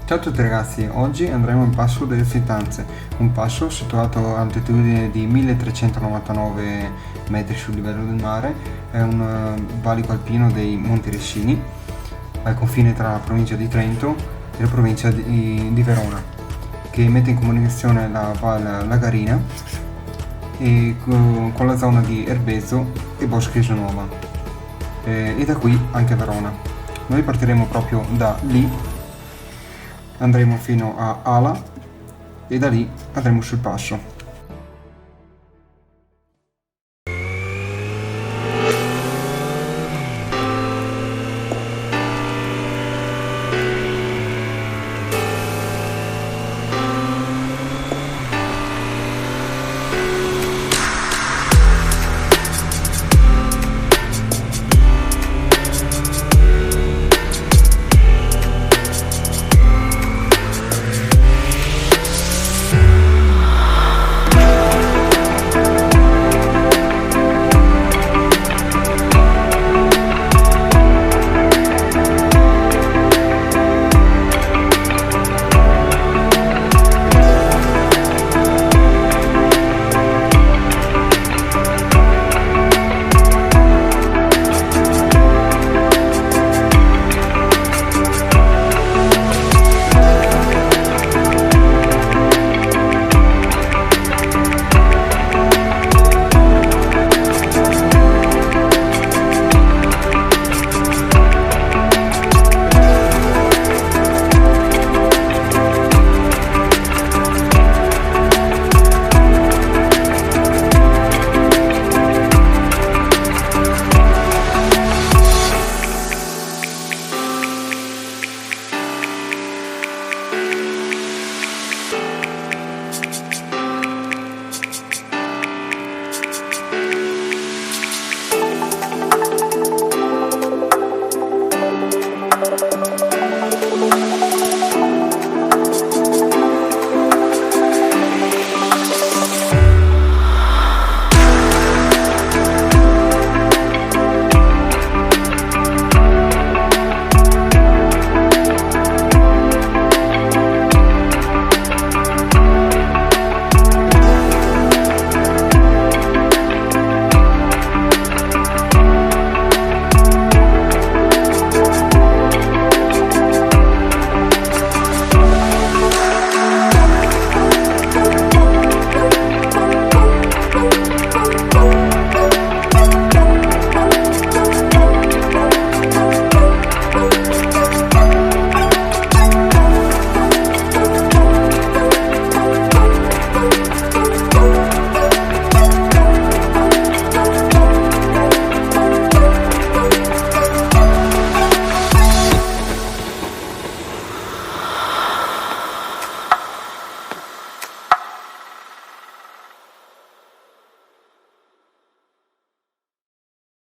Ciao a tutti ragazzi, oggi andremo in passo delle Fittanze, un passo situato a altitudine di 1399 metri sul livello del mare, è un valico alpino dei Monti Lessini, al confine tra la provincia di Trento e la provincia di Verona, che mette in comunicazione la Val Lagarina e con la zona di Erbezo e Boschi Nuova, e da qui anche Verona. Noi partiremo proprio da lì. Andremo fino a Ala e da lì andremo sul passo.